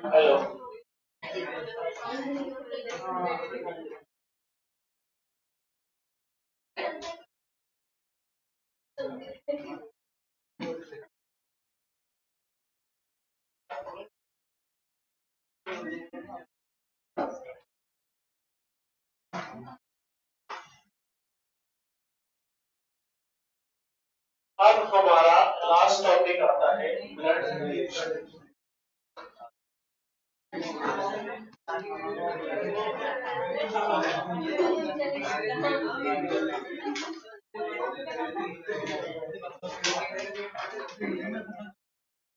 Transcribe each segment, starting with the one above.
Hello, अब हमारा last topic आता है ब्लड रिलेशन।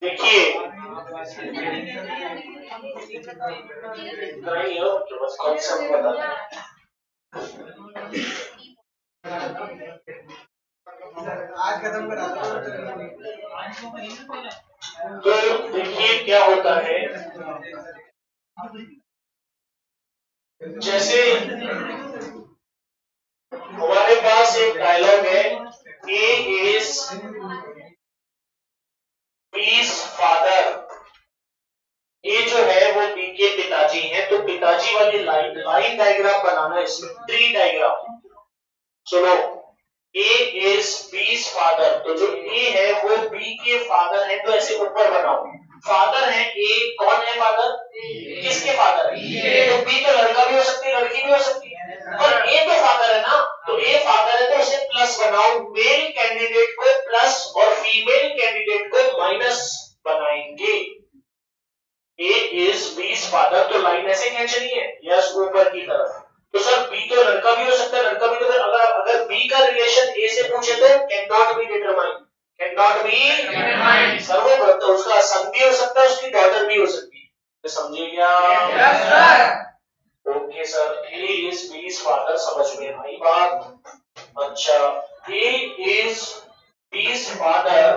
देखिए, बस कॉन्सेप्ट बताना है। आज खत्म करा तो देखिए क्या होता है, जैसे हमारे पास एक डायलॉग है, ए इज बी's फादर। ए जो है वो बी के पिताजी हैं, तो पिताजी वाली लाइन डायग्राम बनाना है, इसमें ट्री डायग्राम। सुनो, ए इज बी's फादर, तो जो ए है वो बी के फादर है, तो ऐसे ऊपर बनाओ। फादर है ए, कौन है फादर? किसके फादर है? तो बी तो लड़का भी हो सकती है, लड़की भी हो सकती है, पर ए तो फादर है ना, तो ए फादर है तो उसे प्लस बनाओ। मेल कैंडिडेट को प्लस और फीमेल कैंडिडेट को माइनस बनाएंगे। ए इज बी's फादर, तो लाइन ऐसे खींचनी है, यस, ऊपर की तरफ। तो सर बी तो लड़का भी हो सकता है, लड़का भी, तो अगर बी का रिलेशन ए से पूछे तो can not be determine, can not be determine. Sir वो तो उसका सन भी हो सकता है, उसकी डॉटर भी हो सकती है, तो समझे क्या? Yes sir. Okay sir, A is B's father, समझ में आई बात? अच्छा, A is B's father,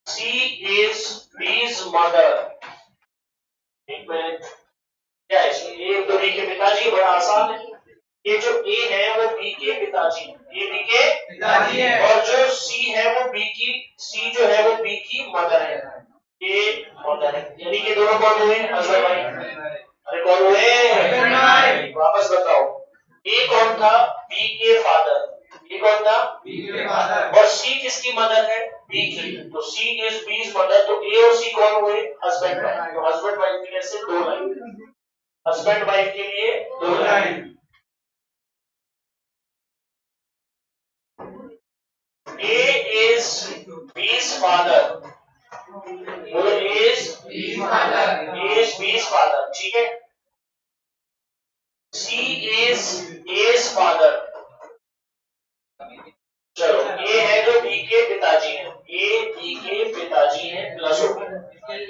C is B's mother. एक मिनट, क्या है इसमें? ए तो बी के पिताजी, बड़ा आसान है। ये जो ए है वो बी के पिताजी, ये बी के पिताजी है, और जो सी है वो बी की, सी जो है वो बी की मदर है, ये मदर है, यानी कि दोनों कौन हुए? Husband wife. अरे कौन हुए? वापस बताओ, ए कौन था? बी के फादर। ये कौन था? बी के फादर। और सी किसकी मदर है? बी की, तो सी इज बी's मदर, तो ए और सी कौन हुए? Husband wife. तो हस्बैंड वाइफ के लिए से दो लाइन, हस्बैंड वाइफ के लिए दो line. A is B's father, बोलो A is B's father, A is B's father, ठीक है। C is A's father, चलो A है जो B के पिताजी हैं, A B के पिताजी हैं, प्लस हो गया।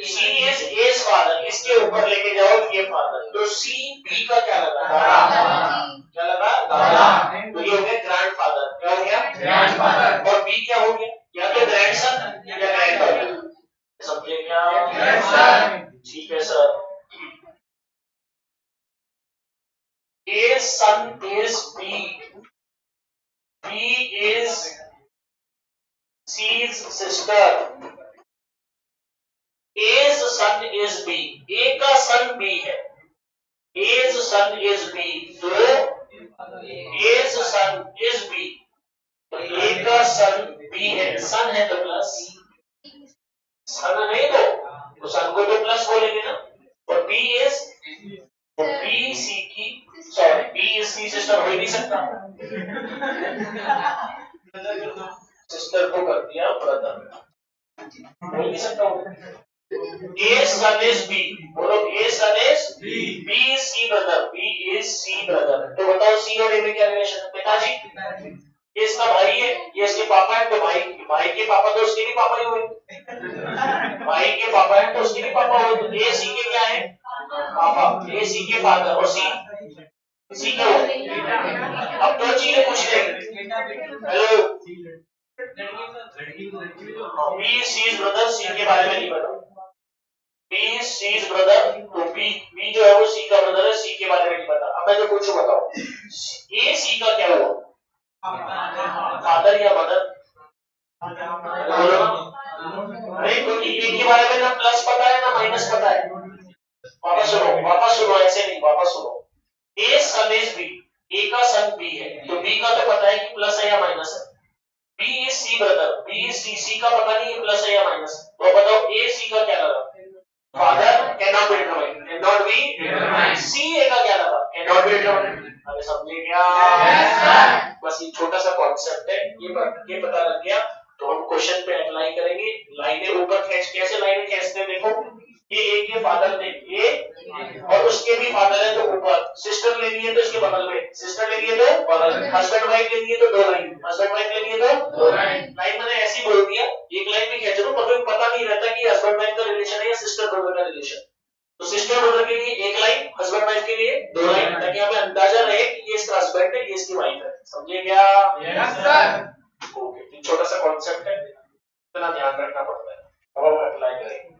C is A's father, इसके ऊपर लेके जाओ ये फादर, तो C B का क्या लगा? दादा। क्या लगा? दादा। तो ये हो गया ग्रैंडफादर। क्या हो गया? ग्रैंडफादर। और B क्या हो गया? या तो ग्रैंडसन या ग्रैंडफादर, समझे क्या? Yes sir. ठीक है sir. A son is B, B is C's sister, A's son is B, A का सन B है, A's son is B, तो A's son is B, तो A का सन B है, सन है तो प्लस, सन नहीं तो सन को तो प्लस बोलेंगे ना, और B is, तो B C की, sorry B is C sister हो ही नहीं सकता, सिस्टर को कर दिया ब्रदर, हो ही नहीं सकता। A son is B, बोलो A son is B, B is C brother, B is C brother। तो बताओ C और A में क्या रिलेशन है? पिताजी, ये इसका भाई है, ये इसके पापा है, तो भाई के पापा तो उसके भी पापा ही हुए, भाई के पापा है तो उसके भी पापा हुए, तो A C के क्या है? पापा, A C के फादर, और C क्या हुआ? अब तो चीजें पूछ लेंगे। हेलो, बी सीज ब्रदर, सी के बारे में नहीं पता। बी सीज ब्रदर, तो बी जो है वो सी का ब्रदर है, सी के बारे में नहीं पता। अब मैं जो पूछूं बताओ, ए सी का क्या हुआ, फादर या मदर? अरे क्योंकि ए के बारे में ना प्लस पता है ना माइनस पता है। वापस सुनो, ऐसे नहीं, वापस सुनो। ए सन इज बी, ए का सन बी है, तो बी का तो पता है कि प्लस है या माइनस है। B is C brother, B is C, सी का पता नहीं है प्लस है या माइनस। तो बताओ ए सी का क्या लगा, father cannot be determined, cannot be determined. C A का क्या लगा, कैनॉट बी डिटरमाइंड। अरे समझे क्या? yes, बस ये छोटा सा कॉन्सेप्ट है, ये पता लग गया तो हम क्वेश्चन पे अप्लाई करेंगे। लाइनें ऊपर खींच, कैसे लाइनें खींचते हैं देखो, ये एक ये फादर थे, ये और उसके भी फादर है तो ऊपर, सिस्टर ले लिए तो इसके बगल में, सिस्टर ले लिए तो बगल में, हस्बैंड वाइफ ले लिए तो दो लाइन, हस्बैंड वाइफ ले लिए तो दो लाइन। लाइन मैंने ऐसी बोल दिया, एक लाइन भी खींच लो पर फिर पता नहीं रहता कि हस्बैंड वाइफ का रिलेशन है या सिस्टर ब्रदर का रिलेशन। तो सिस्टर ब्रदर के लिए एक लाइन, हस्बैंड वाइफ के लिए दो लाइन, ताकि हमें अंदाजा रहे कि ये इसका हस्बैंड है, ये इसकी वाइफ है। समझे क्या? Yes sir. ओके, छोटा सा कॉन्सेप्ट है, इतना ध्यान रखना पड़ता है। अब हम अप्लाई करेंगे।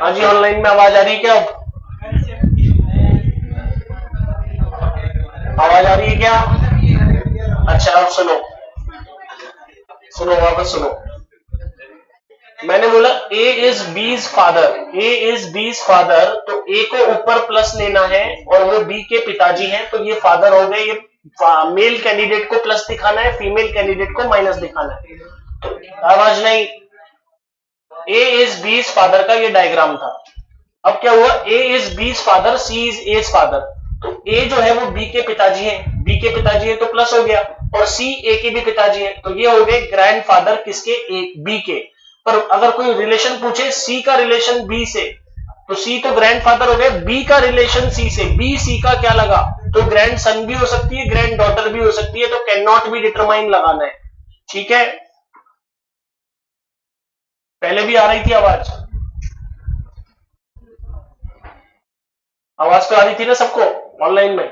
हाँ जी, ऑनलाइन में आवाज आ रही है क्या? आवाज आ रही है क्या? अच्छा, अब सुनो वापस सुनो। मैंने बोला ए is B's father, A is B's father, तो ए को ऊपर प्लस लेना है और वो बी के पिताजी हैं, तो ये फादर हो गए। ये मेल कैंडिडेट को प्लस दिखाना है, फीमेल कैंडिडेट को माइनस दिखाना है। तो आवाज नहीं, ए इज बीज फादर का ये डायग्राम था। अब क्या हुआ, A is B's father, C is A's father. तो ए जो है वो बी के पिताजी हैं, बी के पिताजी है तो प्लस हो गया, और सी ए के भी पिताजी है, तो ये हो गए ग्रैंडफादर किसके, ए बी के। पर अगर कोई रिलेशन पूछे सी का रिलेशन बी से, तो सी तो ग्रैंडफादर हो गए, बी का रिलेशन सी से, बी सी का क्या लगा, तो ग्रैंड सन भी हो सकती है, ग्रैंड डॉटर भी हो सकती है, तो कैन नॉट बी डिटरमाइन लगाना है। ठीक है, पहले भी आ रही थी आवाज, आवाज तो आ रही थी ना सबको ऑनलाइन में।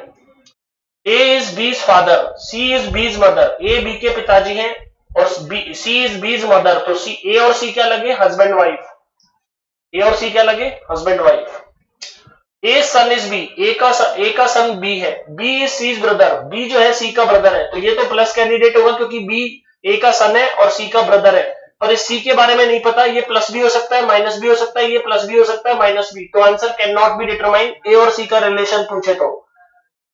ए is B's father, C is B's mother, A B के पिताजी हैं और सी इज बीज मदर, तो सी ए और सी क्या लगे, हस्बैंड वाइफ। ए और सी क्या लगे, husband wife. A son is B, A का सन बी है, B is C's brother, B जो है सी का ब्रदर है, तो ये तो प्लस कैंडिडेट होगा क्योंकि बी ए का सन है और सी का ब्रदर है। पर इस सी के बारे में नहीं पता, ये प्लस भी हो सकता है माइनस भी हो सकता है, ये प्लस भी हो सकता है माइनस भी, तो answer can not be determine. A और सी का रिलेशन पूछे तो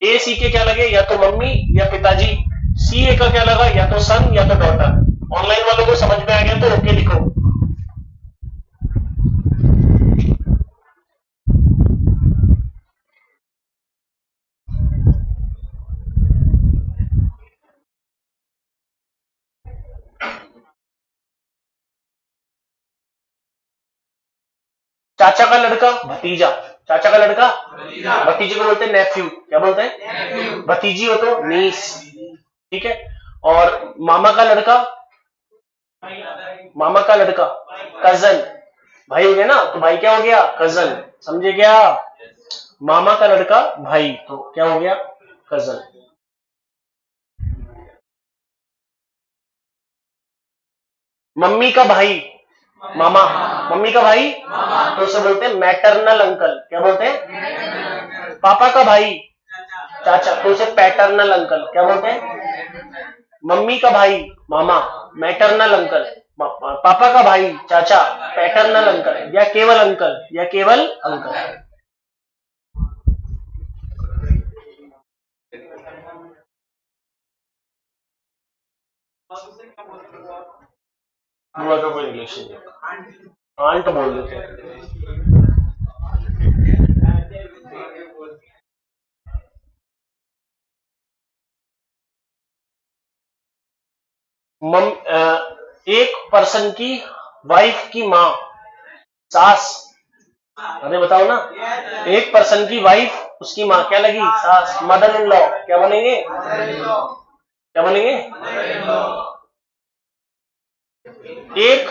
ए सी के क्या लगे, या तो मम्मी या पिताजी, सी ए का क्या लगा, या तो सन या तो डॉटर। ऑनलाइन वालों को समझ में आ गया तो ओके लिखो। चाचा का लड़का भतीजा, चाचा का लड़का भतीजे को बोलते हैं नेफ्यू, क्या बोलते हैं, भतीजी हो तो नीस। ठीक है, और मामा का लड़का कजन, भाई हो गया ना, तो भाई क्या हो गया, कजन। समझे क्या, मामा का लड़का भाई, तो क्या हो गया, कजन। मम्मी का भाई मामा, मम्मी का भाई तो उसे बोलते हैं मैटरनल अंकल, क्या बोलते हैं, पापा का भाई चाचा, तो उसे पैटर्नल अंकल, क्या बोलते हैं, मम्मी का भाई मामा, मैटरनल अंकल, पापा का भाई चाचा, पैटर्नल अंकल, या केवल अंकल, या केवल अंकल। बुआ का कोई रिलेशन नहीं, आंट बोल देते हैं। एक पर्सन की वाइफ की माँ, सास। अरे बताओ ना, एक पर्सन की वाइफ उसकी माँ क्या लगी, सास, मदर इन लॉ, क्या बनेंगे, क्या बोलेंगे? एक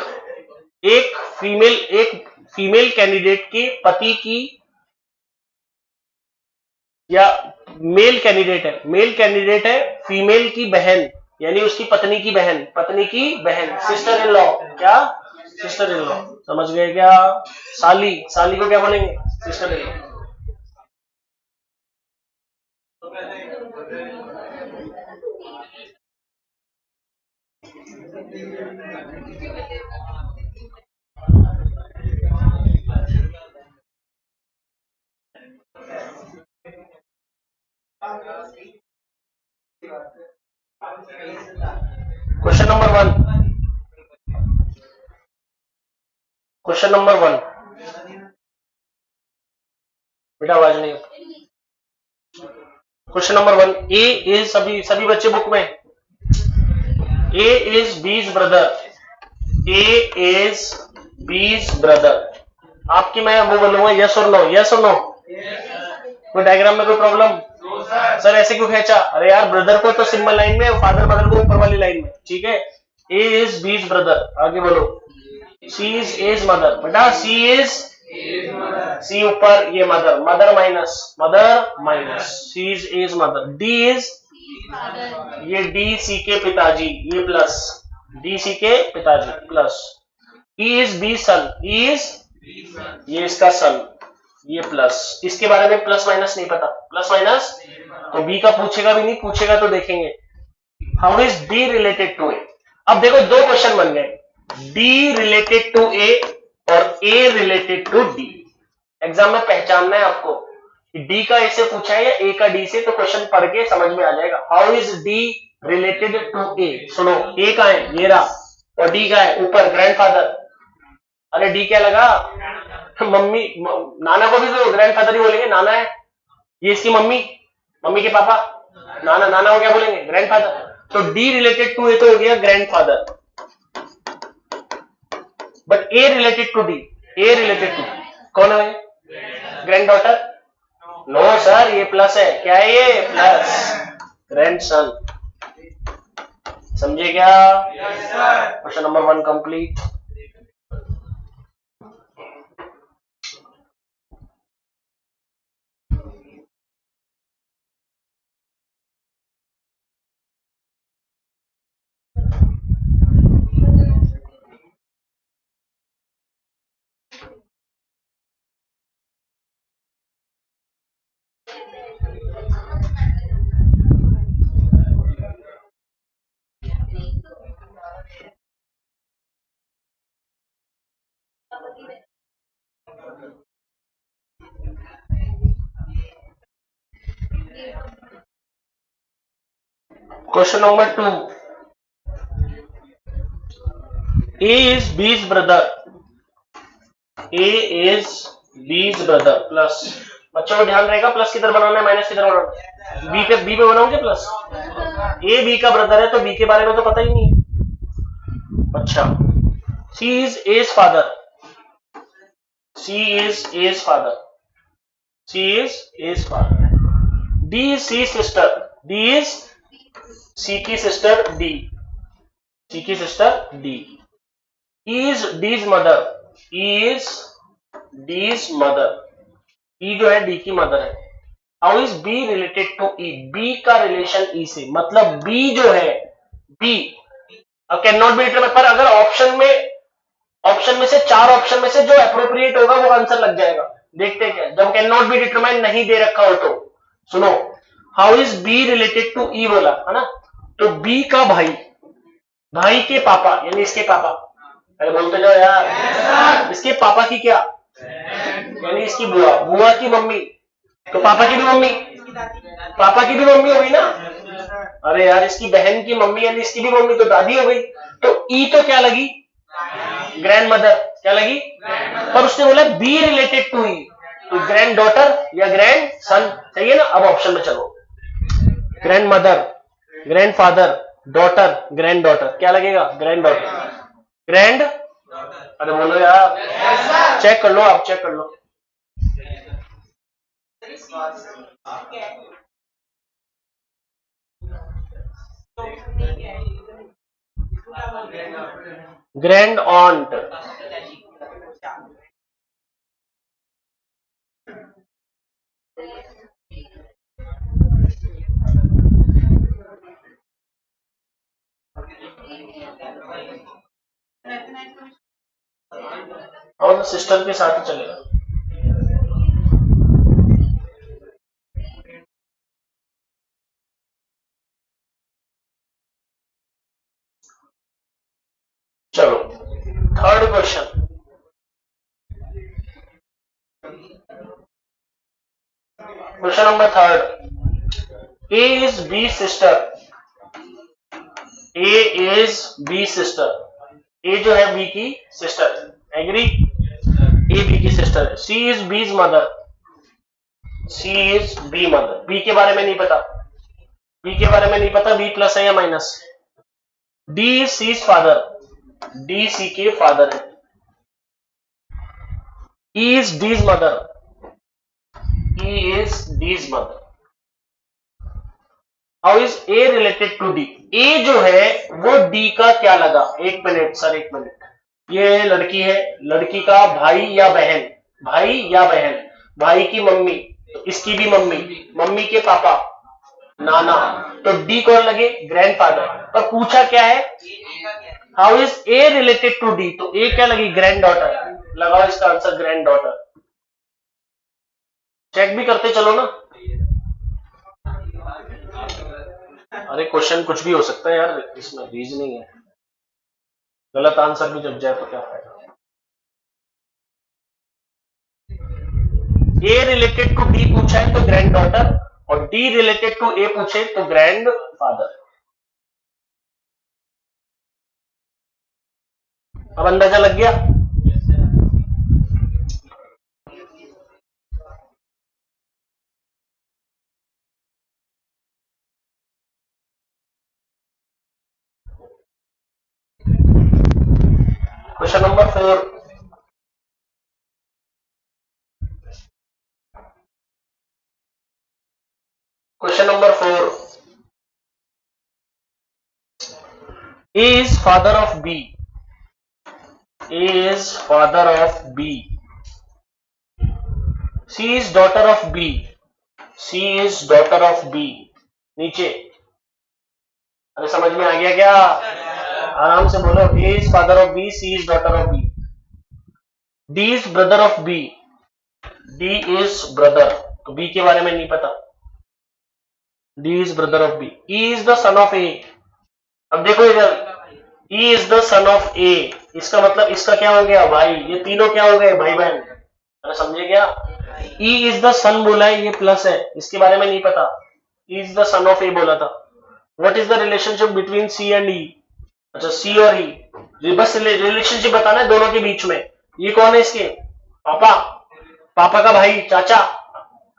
फीमेल कैंडिडेट के पति की, या मेल कैंडिडेट है फीमेल की बहन, यानी उसकी पत्नी की बहन सिस्टर इन लॉ। क्या? Sister in law. समझ गए क्या? साली को क्या बोलेंगे? Sister in law. Question number one बेटा, आवाज नहीं। Question number one, A is, सभी बच्चे बुक में, ए इज बीज ब्रदर। आपकी मैं वो बोलूंगा यस और नो। कोई डायग्राम में कोई प्रॉब्लम? सर ऐसे क्यों खींचा? अरे यार, ब्रदर को तो सिंबल लाइन में, फादर मदर को ऊपर वाली लाइन में। ठीक है, ए इज बीज ब्रदर। आगे बोलो, सी इज एज मदर। बेटा सी ऊपर, ये mother minus C is A's mother. D is, ये डी सी के पिताजी, ये प्लस डी सी के पिताजी plus. E is B son, ये इसका सन, ये प्लस। इसके बारे में प्लस माइनस नहीं पता, प्लस माइनस तो बी का पूछेगा भी नहीं, पूछेगा तो देखेंगे। How is D related to A? अब देखो दो क्वेश्चन बन गए, डी रिलेटेड टू ए और ए रिलेटेड टू डी। एग्जाम में पहचानना है आपको कि डी का ए से पूछा है या ए का डी से, तो क्वेश्चन पढ़ के समझ में आ जाएगा। How is D related to A? सुनो, ए का है ये रहा, और डी का है ऊपर ग्रैंडफादर। अरे डी क्या लगा? मम्मी, नाना को भी तो ग्रैंडफादर ही बोलेंगे, नाना है ये इसकी मम्मी के पापा, नाना को क्या बोलेंगे? ग्रैंडफादर। तो डी रिलेटेड टू ए तो हो गया grandfather, but A related to D, कौन है? Granddaughter? नो सर, ये प्लस है। क्या है ये? Plus grandson. समझे क्या? Question number one complete. Question number two, A is B's brother plus. बच्चों को ध्यान रहेगा, प्लस किधर बनाना है, माइनस किधर बनाना है? बी पे बनाओगे प्लस। ए बी का ब्रदर है तो बी के बारे में तो पता ही नहीं। अच्छा, C is A's father, D is C sister, C की sister D, E is D's mother, E जो है डी की मदर है। How is B related to E? B का रिलेशन ई से, मतलब बी जो है, B can not be determined. पर अगर ऑप्शन में से, चार ऑप्शन में से जो एप्रोप्रिएट होगा वो आंसर लग जाएगा। देखते हैं क्या, जब कैन नॉट बी डिटरमाइंड नहीं दे रखा हो तो। सुनो, how is B related to E बोला है ना, तो बी का भाई के पापा, यानी इसके पापा। अरे बोलते जाओ यार। इसके पापा की क्या, यानी इसकी बुआ की मम्मी, तो पापा की भी मम्मी हो गई ना। अरे यार, इसकी बहन की मम्मी यानी इसकी भी मम्मी, तो दादी हो गई। तो ई तो क्या लगी? Grand mother. क्या लगी? पर उसने बोला बी रिलेटेड टू ई, तो ग्रैंड डॉटर या ग्रैंड सन चाहिए ना। अब ऑप्शन में चलो, grand mother, grand father, daughter, grand daughter, क्या लगेगा? Grand daughter, grand. अरे बोलो यार, चेक कर लो, आप चेक कर लो। ग्रैंड ऑन्ट, और सिस्टर के साथ ही चलेगा। चलो third question, question number third, A is B sister, A is B sister, A जो है बी की सिस्टर, एग्री, ए बी की सिस्टर है। C is B's mother, C is B mother, B के बारे में नहीं पता, बी के बारे में नहीं पता, बी प्लस है या minus. D is C's father, D C के फादर है। E is D's mother, E is D's mother. How is A related to D, A जो है वो डी का क्या लगा, एक मिनट सर एक मिनट, ये लड़की है, लड़की का भाई या बहन, भाई या बहन, भाई की मम्मी तो इसकी भी मम्मी, मम्मी के पापा नाना, तो डी कौन लगे, ग्रैंडफादर। पर पूछा क्या है, how is A related to D, तो ए क्या लगी, ग्रैंड डॉटर, लगाओ इसका आंसर ग्रैंड डॉटर। चेक भी करते चलो ना, अरे क्वेश्चन कुछ भी हो सकता है यार, इसमें रीजनिंग है, गलत आंसर भी जब जाए तो क्या फायदा। ए रिलेटेड टू डी पूछा है तो ग्रैंड डॉटर, और डी रिलेटेड टू ए पूछे तो ग्रैंड फादर। अब अंदाजा लग गया। Question number 4, question number 4, A is father of B, A is father of B, C is daughter of B, C is daughter of B. नीचे, अरे समझ में आ गया क्या, आराम से बोलो, A is father of B, C is daughter of B, D is brother of B, D is brother, तो बी के बारे में नहीं पता, D is brother of B. E is the son of A, अब देखो इधर, E is the son of A, इसका मतलब इसका क्या हो गया, भाई, ये तीनों क्या हो गए, भाई बहन, अरे समझे क्या, ई इज द सन बोला है, ये प्लस है, इसके बारे में नहीं पता, E is the son of A बोला था। What is the relationship between C and E, अच्छा सी और ई, बस रिलेशनशिप बताना है दोनों के बीच में। ये कौन है, इसके पापा, पापा का भाई, चाचा,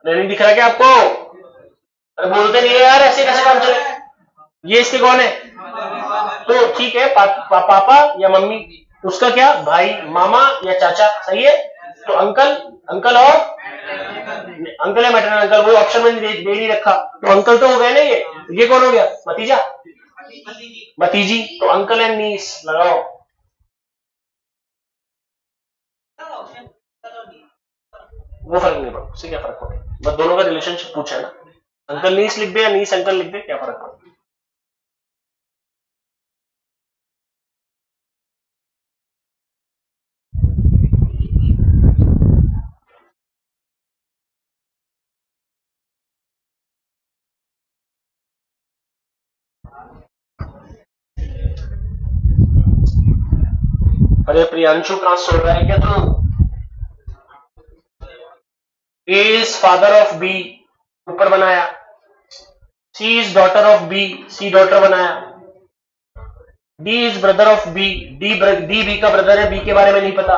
नहीं दिख रहा क्या आपको, अरे बोलते नहीं है यार, ऐसे कैसे काम चले। ये इसके कौन है, तो ठीक है, पापा या मम्मी, उसका क्या भाई, मामा या चाचा, सही है। तो अंकल, अंकल और अंकल है मैटरनल अंकल, वो ऑप्शन में दे नहीं रखा, तो अंकल तो हो गए ना, ये कौन हो गया, भतीजा, भतीजी, तो अंकल एंड नीस लगाओ। वो फर्क नहीं पड़ा, उससे क्या फर्क पड़ा, बस दोनों का रिलेशनशिप पूछा है ना, अंकल नीस लिख दे या नीस अंकल लिख दे, क्या फर्क पड़ा। अरे प्रियांशु कहां सो रहा है क्या तू, A is father of B, ऊपर बनाया, C is daughter of B, C daughter बनाया, D is brother of B, D B का ब्रदर है, बी के बारे में नहीं पता,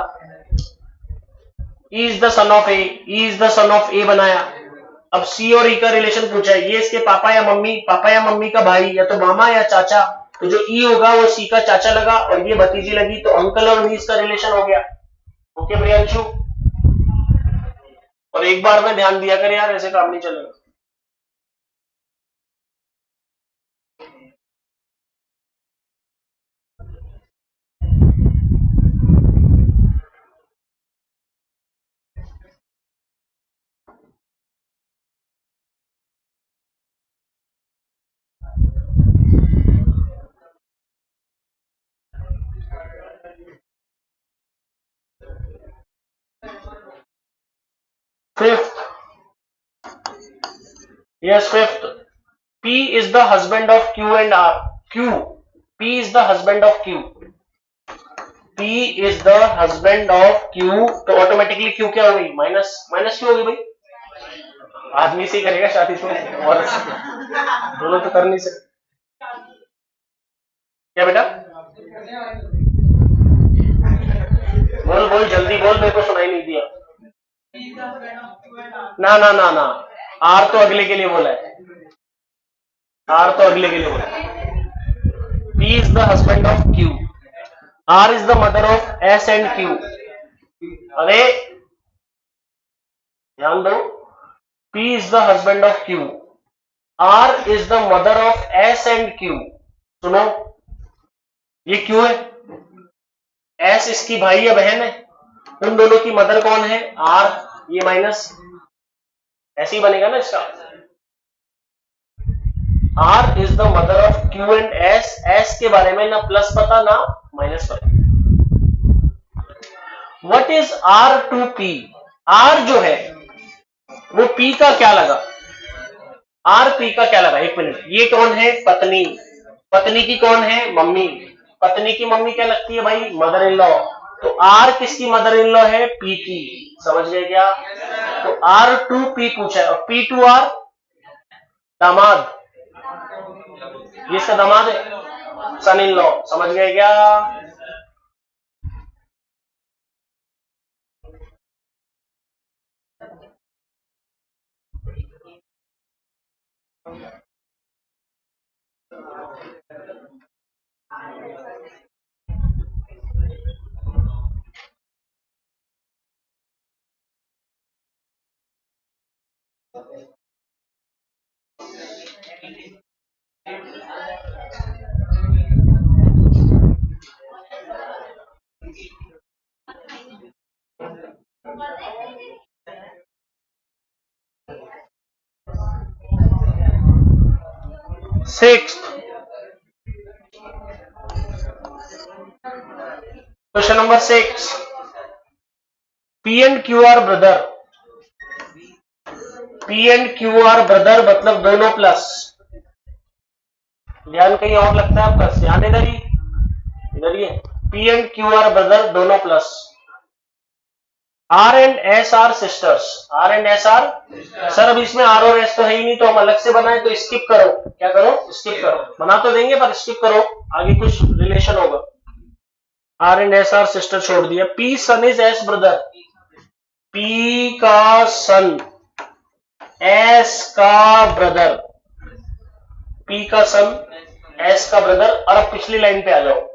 E is the son of A, E is the son of A बनाया। अब सी और ई का रिलेशन पूछा है, ये इसके पापा या मम्मी का भाई, या तो मामा या चाचा, तो जो ई होगा वो सी का चाचा लगा, और ये भतीजी लगी, तो अंकल और नीस का रिलेशन हो गया। ओके प्रियांशु, और एक बार में ध्यान दिया कर यार, ऐसे काम नहीं चलेगा। Fifth, yes, fifth. P is the husband of Q and R. P is the husband of Q. P is the husband of Q. तो ऑटोमेटिकली Q क्या हो गई? माइनस माइनस क्यों हो गई भाई? आदमी से ही करेगा शादी तो, और दोनों तो कर नहीं सकते क्या बेटा? बोल बोल जल्दी बोल, मेरे को सुनाई नहीं दिया। ना ना ना ना, आर तो अगले के लिए बोला है, आर तो अगले के लिए बोला है। P is the husband of Q. R is the mother of S and Q. अरे ध्यान दो, P is the husband of Q. R is the mother of S and Q. सुनो, ये Q है, S इसकी भाई या बहन है, उन दोनों की मदर कौन है? R, ये माइनस, ऐसे ही बनेगा ना इसका। R is the mother of Q and S. S के बारे में ना प्लस पता ना माइनस पता। What is R to P? R जो है वो P का क्या लगा? R P का क्या लगा? एक मिनट, ये कौन है? पत्नी। पत्नी की कौन है? मम्मी। पत्नी की मम्मी क्या लगती है भाई? Mother in law. तो R किसकी मदर इन लॉ है? P की। समझ गए क्या? तो R to P पूछा है, और P to R दामाद, ये इसका दामाद है, सन इन लॉ। समझ गए क्या? Sixth, question number 6. P and Q are brother. P and Q are brother मतलब दोनों प्लस। ध्यान कहीं और लगता है आपका? ध्यान इधर ही, इधर ही है। P and Q are brother दोनों plus. R and S are sisters. R and S are, sir अब इसमें R और S तो है ही नहीं, तो हम अलग से बनाए, तो स्किप करो। क्या करो? स्किप करो। बना तो देंगे पर स्किप करो, आगे कुछ रिलेशन होगा। R and S are sister छोड़ दिया। P son is S brother. P का सन S का ब्रदर, P का सन S का ब्रदर। और अब पिछली लाइन पे आ जाओ।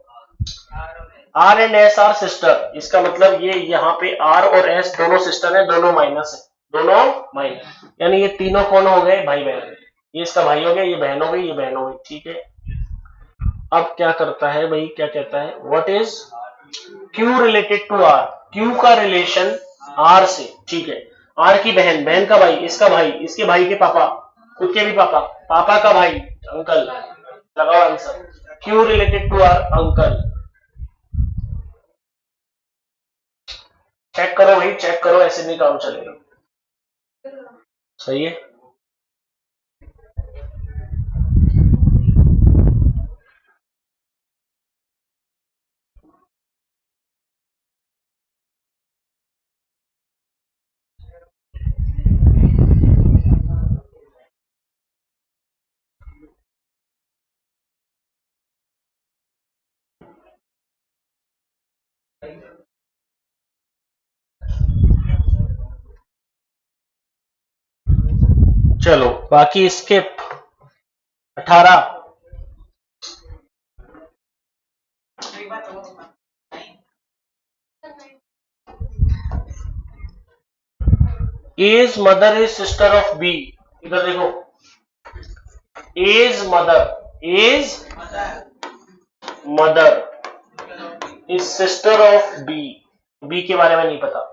R and S are sister, इसका मतलब ये यहाँ पे R और S दोनों सिस्टर है, दोनों माइनस है, दोनों माइनस, यानी ये तीनों कौन हो गए? भाई बहन। ये इसका भाई हो गया, ये बहन हो गई, ये बहन हो गई। ठीक है, अब क्या करता है भाई? क्या कहता है? What is Q related to R? Q का रिलेशन R से। ठीक है, R की बहन, बहन का भाई, इसका भाई, इसके भाई के पापा, खुद के भी पापा, पापा का भाई, अंकल। लगाओ answer. Q related to R, uncle. Check करो भाई, चेक करो, ऐसे नहीं काम चलेगा। सही है। चलो बाकी skip. 18, A's mother is sister of B. इधर देखो, A's mother, A's mother is sister of B. B के बारे में नहीं पता।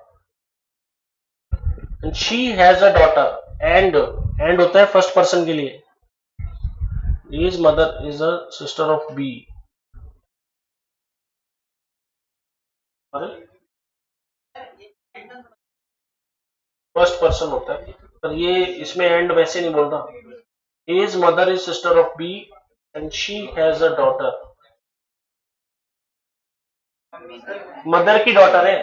And she has a daughter. And होता है फर्स्ट पर्सन के लिए। A's mother is a sister of B. अरे फर्स्ट पर्सन होता है, पर ये इसमें एंड वैसे नहीं बोल रहा। His mother is sister of B and she has a daughter. Mother की डॉटर है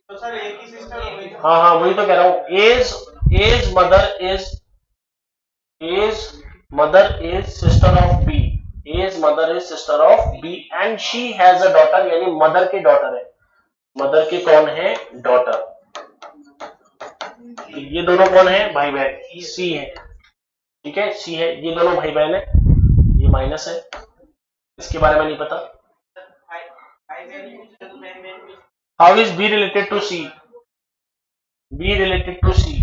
तो सर एक ही सिस्टर हो गई। हाँ हाँ वही तो कह रहा हूँ। A's mother is sister of B. A's mother is sister of B and she has a daughter, यानी मदर की डॉटर है। मदर की कौन है? डॉटर। ये दोनों कौन है? भाई बहन। सी है, ठीक है, सी है, ये दोनों भाई बहन है। ये माइनस है, इसके बारे में नहीं पता। How is B related to C? B related to C,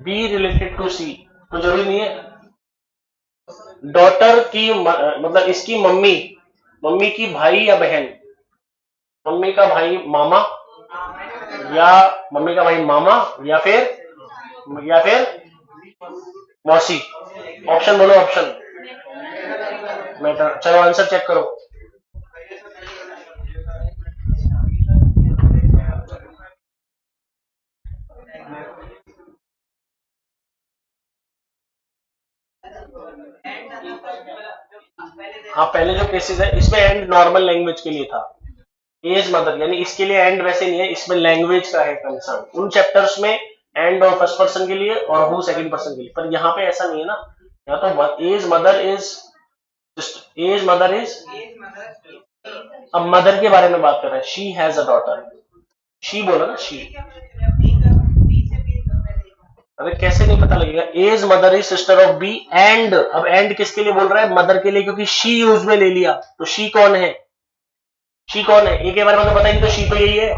B related to C तो जरूरी नहीं है। डॉटर की मतलब इसकी मम्मी की भाई या बहन, मम्मी का भाई मामा या मम्मी का भाई मामा या फिर मौसी। ऑप्शन बोलो, ऑप्शन। चलो आंसर चेक करो। हाँ पहले जो केसेस है इसमें एंड नॉर्मल लैंग्वेज के लिए था। एज मदर यानी इसके लिए एंड वैसे नहीं है, इसमें लैंग्वेज का है कंसर्न। उन चैप्टर्स में एंड और फर्स्ट पर्सन के लिए और हु सेकंड पर्सन के लिए, पर यहाँ पे ऐसा नहीं है ना। यहाँ तो एज मदर इज अब मदर के बारे में बात कर रहा है। She has a daughter, she बोला ना, शी। अरे कैसे नहीं पता लगेगा? A's mother is sister of B and, अब एंड किसके लिए बोल रहा है? मदर के लिए, क्योंकि शी यूज में ले लिया। तो शी कौन है? शी कौन है? ए के बारे में तो पता नहीं, तो शी तो यही है।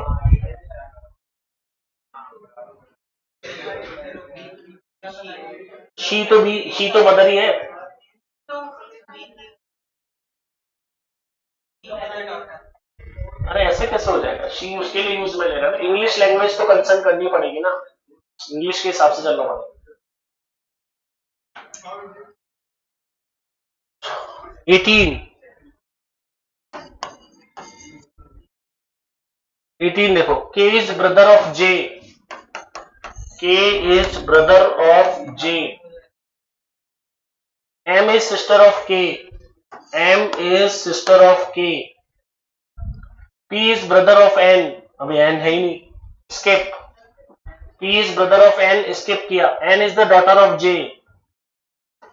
शी तो मदर ही है। अरे ऐसे कैसे हो जाएगा? शी उसके लिए यूज में ले रहा है। इंग्लिश लैंग्वेज तो कंसर्न करनी पड़ेगी ना, इंग्लिश के हिसाब से चलना पड़ेगा। 18 देखो, के is brother of J, K is brother of J, M is sister of K, M is sister of K, P is brother of N, अभी एन है ही नहीं, skip, P is brother of N, skip किया, N is the daughter of J,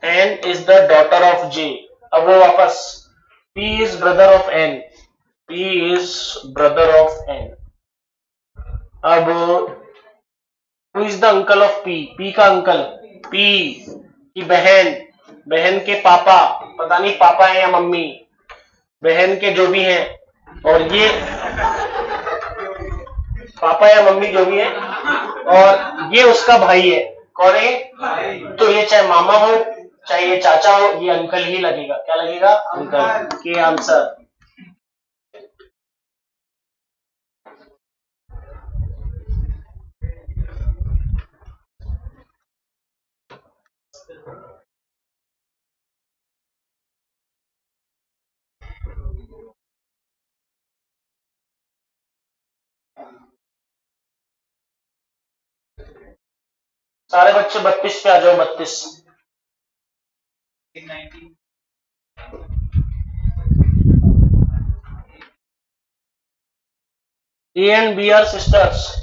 N is the daughter of J, अब वो वापस, P is brother of N, P is brother of N, अब who is the uncle of P, P का uncle, P की बहन, बहन के पापा, पता नहीं पापा है या मम्मी, बहन के जो भी हैं, और ये पापा या मम्मी जो भी है, और ये उसका भाई है। कौन है? तो ये चाहे मामा हो चाहे ये चाचा हो, ये अंकल ही लगेगा। क्या लगेगा? अंकल। के आंसर। सारे बच्चे 32 पे आ जाओ, 32। A and B are sisters.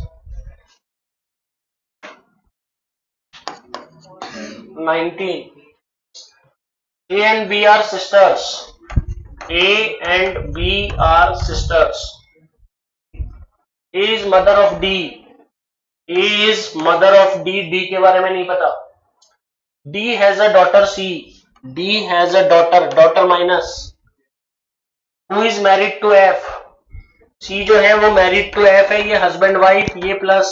19. A and B are sisters. A and B are sisters. A is mother of D. A is mother of D. D के बारे में नहीं पता। D has a daughter C. D has a daughter. Daughter minus. Who is married to F? C जो है वो married to F है, ये husband wife, ये plus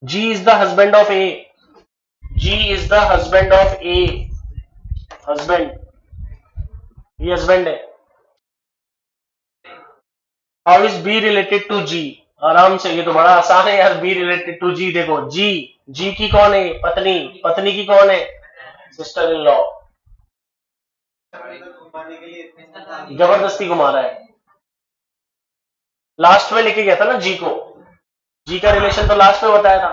G is the husband of A. G is the husband of A. Husband, ये husband है। How is B related to G? आराम से, ये तो बड़ा आसान है यार। B related to G देखो, G की कौन है? पत्नी। पत्नी की कौन है? Sister in law. जबरदस्ती घुमा रहा है। लास्ट में लेके गया था ना जी को, जी का रिलेशन तो लास्ट में बताया था।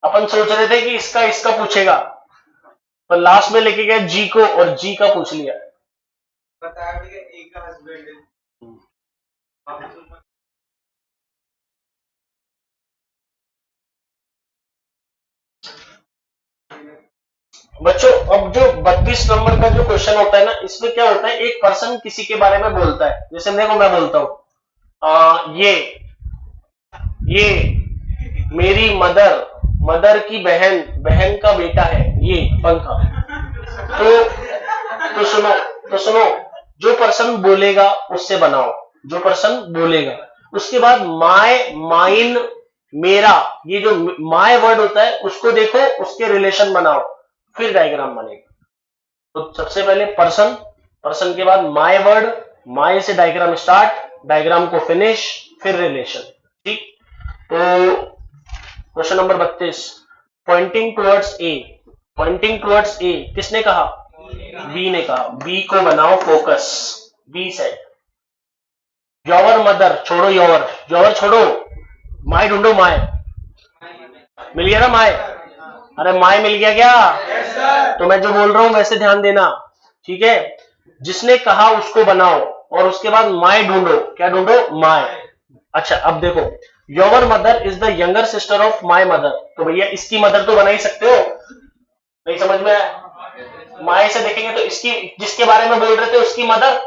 अपन सोच रहे थे कि इसका इसका पूछेगा, पर लास्ट में लेके गया जी को और जी का पूछ लिया। बताया भी ए का हस्बैंड है। बच्चों अब जो 32 नंबर का जो क्वेश्चन होता है ना, इसमें क्या होता है, एक पर्सन किसी के बारे में बोलता है। जैसे देखो मैं बोलता हूं ये मेरी मदर की बहन का बेटा है ये पंखा। तो सुनो जो पर्सन बोलेगा उससे बनाओ, जो पर्सन बोलेगा। उसके बाद माइन मेरा, ये जो माय वर्ड होता है उसको देखो, उसके रिलेशन बनाओ, फिर डायग्राम बनेगा। तो सबसे पहले पर्सन के बाद माय वर्ड, माय से डायग्राम स्टार्ट, डायग्राम को फिनिश, फिर रिलेशन। ठीक, तो question number 32, pointing towards A किसने कहा, बी ने कहा। बी को बनाओ focus, B set. Your mother, छोड़ो योवर छोड़ो, माय ढूंढो, माय मिल गया ना, माय, अरे माय मिल गया क्या? तो मैं जो बोल रहा हूं वैसे ध्यान देना, ठीक है। जिसने कहा उसको बनाओ और उसके बाद माय ढूंढो, क्या ढूंढो, माय। अच्छा अब देखो, योवर mother is the younger sister of my mother, तो भैया इसकी मदर तो बना ही सकते हो, नहीं समझ में आया? माय से देखेंगे तो इसकी, जिसके बारे में बोल रहे थे उसकी मदर,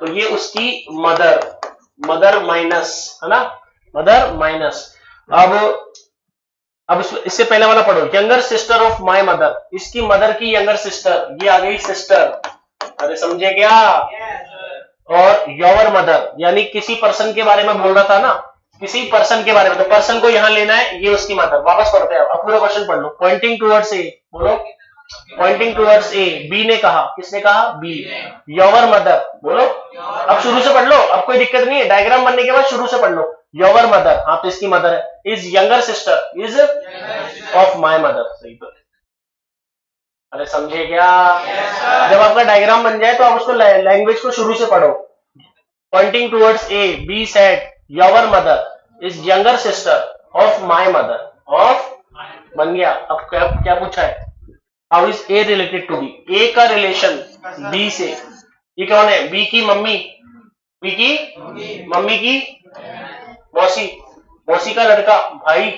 तो ये उसकी मदर माइनस, है ना, मदर माइनस। अब इससे पहले वाला पढ़ो, younger sister of my mother, इसकी मदर की यंगर सिस्टर, ये आ गई सिस्टर, अरे समझे क्या? और योर मदर यानी किसी पर्सन के बारे में बोल रहा था ना, किसी पर्सन के बारे में, तो पर्सन को यहां लेना है, ये उसकी मदर। वापस पढ़ते हैं, अब पूरा क्वेश्चन पढ़ लो। पॉइंटिंग टुवर्ड्स ए, बोलो पॉइंटिंग टुवर्ड्स ए, बी ने कहा, किसने कहा, बी। योर मदर, बोलो, अब शुरू से पढ़ लो, अब कोई दिक्कत नहीं है, डायग्राम बनने के बाद शुरू से पढ़ लो। योर मदर, हाँ तो इसकी मदर है, is younger sister, is of my mother, सही तो। अरे समझे क्या? जब आपका डायग्राम बन जाए तो आप उसको लैंग्वेज को शुरू से पढ़ो। Pointing towards A, B said your mother is younger sister of my mother, of बन गया। अब क्या पूछा है, how is A related to B, A का रिलेशन बी से, ये कौन है, बी की मम्मी, बी की मम्मी की मौसी का लड़का, भाई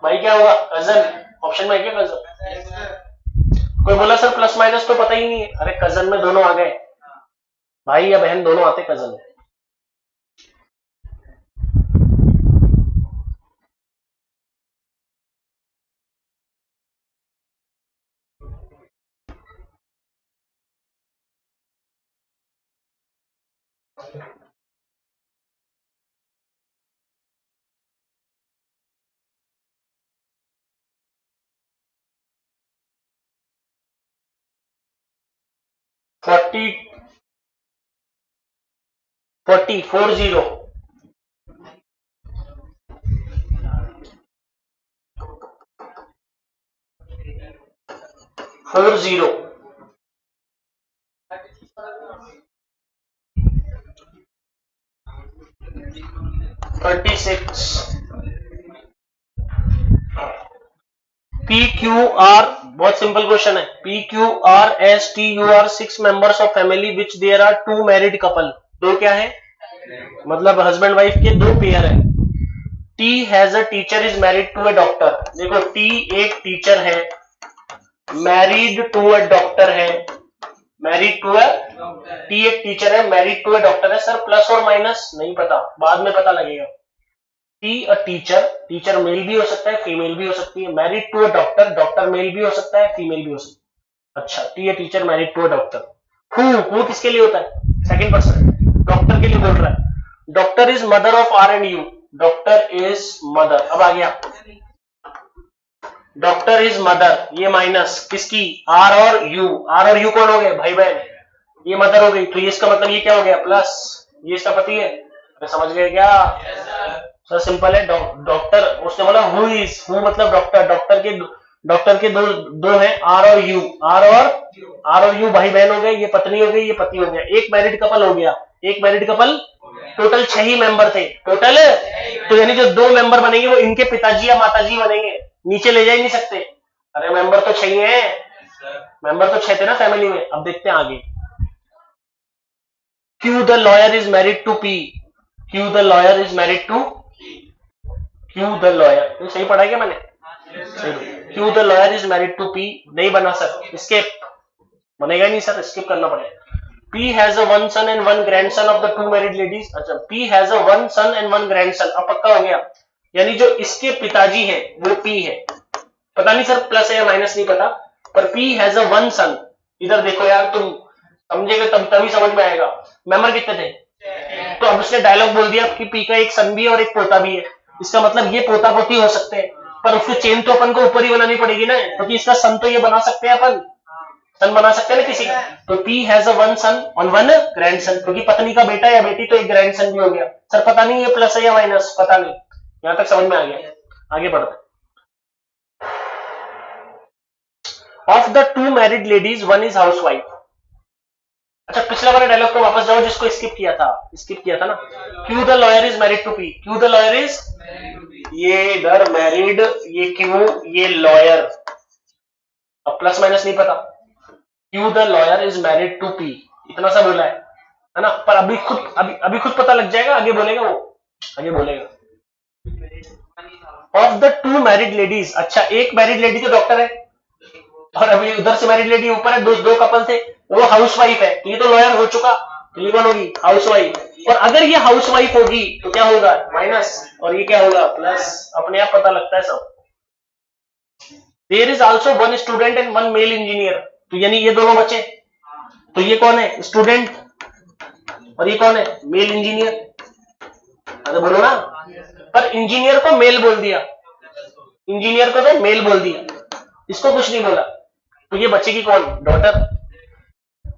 क्या होगा, कजन, ऑप्शन में है क्या कजन? कोई बोला सर प्लस माइनस तो पता ही नहीं है, अरे कजन में दोनों आ गए, भाई या बहन दोनों आते कजन में। फोर्टी 40 36 पी क्यू आर, बहुत सिंपल क्वेश्चन है, P Q R S T U are 6 members of family which there are 2 married couple, दो क्या है, मतलब हस्बैंड वाइफ के दो पेयर है। T has a teacher is married to a doctor, देखो टी एक टीचर है, मैरिड टू अ डॉक्टर है, मैरिड टू अ, टी एक टीचर है, मैरिड टू अ डॉक्टर है। सर प्लस और माइनस नहीं पता, बाद में पता लगेगा। टी अ टीचर मेल भी हो सकता है, फीमेल भी हो सकती है। Married to a doctor male भी हो सकता है, फीमेल भी हो सकती है। अच्छा, T a teacher married to a doctor. Who किसके लिए होता है, सेकंड पर्सन, डॉक्टर के लिए बोल रहा है। Doctor is mother of R and U, doctor is mother, अब आ गया, डॉक्टर इज मदर, ये माइनस किसकी, आर और यू कौन हो गए, भाई बहन, ये मदर हो गई, तो ये इसका मतलब ये क्या हो गया, प्लस, ये इसका पति है। समझ गए क्या? सर सिंपल है, डॉक्टर, उसने बोला हु इज, हु मतलब डॉक्टर के डॉक्टर के दो दो हैं, आर और यू, आर और यू भाई बहन हो गए, ये पत्नी हो गई, ये पति हो गया, एक मैरिड कपल हो गया, एक मैरिड कपल, टोटल 6 ही मेंबर थे टोटल। तो यानी जो 2 मेंबर बनेंगे वो इनके पिताजी या माताजी बनेंगे, नीचे ले जा ही नहीं सकते। अरे मेंबर तो 6 ही है, मेंबर तो 6 थे ना फैमिली में। अब देखते हैं आगे। Q the lawyer is married to P, Q the lawyer is married to, Q the lawyer, सही पढ़ा क्या मैंने? Q the lawyer is married to P, नहीं बना सर, स्किप, बनेगा नहीं सर, स्किप करना पड़ेगा। P has a one son and one grandson of the two married ladies। अच्छा, P has a one son and one grandson, अब पक्का हो गया, यानी जो इसके पिताजी है वो P है। पता नहीं सर प्लस है या माइनस नहीं पता, पर P has a one son। इधर देखो यार, तुम समझेगा तभी समझ में आएगा। मेंबर कितने थे? तो अब उसने डायलॉग बोल दिया कि P का एक सन भी है और एक पोता भी है, इसका मतलब ये पोता पोती हो सकते हैं, पर उसकी चेन तो अपन को ऊपर ही बनानी पड़ेगी ना, क्योंकि इसका सन तो ये बना सकते हैं, अपन सन बना सकते हैं ना किसी का। तो P हैज अ वन सन और वन ग्रैंडसन, क्योंकि पत्नी का बेटा या बेटी तो एक ग्रैंडसन भी हो गया। सर पता नहीं ये प्लस है या माइनस, पता नहीं, यहां तक समझ में आ गया, आगे बढ़ते। Of the 2 married ladies 1 is house wife. अच्छा, पिछला वाला डायलॉग को वापस जाओ जिसको स्किप किया था ना। Q the lawyer is married to P, Q the lawyer is, ये इधर मैरिड, ये क्यू, ये लॉयर, अब प्लस माइनस नहीं पता। Q the lawyer is married to P, इतना सा बोला है ना, पर अभी खुद पता लग जाएगा, आगे बोलेगा वो, आगे बोलेगा। ऑफ द 2 मैरिड लेडीज, अच्छा एक मैरिड लेडी तो डॉक्टर है, और अभी उधर से मैरिड लेडी ऊपर है, दो कपल थे, वो हाउस वाइफ है, तो ये तो लॉयर हो चुका, तो ये कौन होगी? House wife. और अगर ये हाउस वाइफ होगी तो क्या होगा? माइनस, और ये क्या होगा? प्लस, अपने आप पता लगता है सब। There is also 1 student and 1 male engineer, तो यानी ये दोनों बच्चे, तो ये कौन है? स्टूडेंट, और ये कौन है? Male engineer. अरे बोलो ना, पर इंजीनियर को मेल बोल दिया, इंजीनियर को तो मेल बोल दिया, इसको कुछ नहीं बोला, तो ये बच्चे की कौन? डॉटर।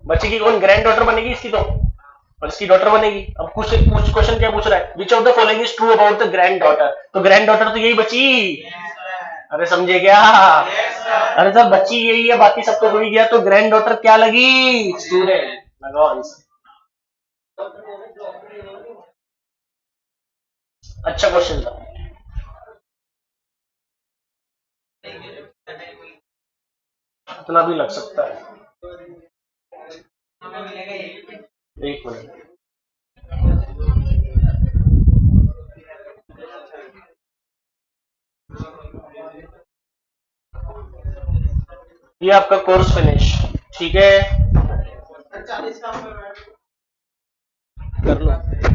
बच्चे की कौन? ग्रैंड डॉटर बनेगी इसकी तो, और इसकी डॉटर बनेगी। अब कुछ क्वेश्चन क्या पूछ रहा है? Which of the following is true about the grand daughter, तो ग्रैंड डॉटर तो यही बची। अरे समझे क्या? अरे सर बच्ची यही है, बाकी सब तो हो ही गया, तो ग्रैंड डॉटर क्या लगी? स्टूडेंट। लगाओ आंसर। अच्छा क्वेश्चन था। इतना भी लग सकता है। एक मिनट, ये आपका कोर्स फिनिश, ठीक है, कर लो।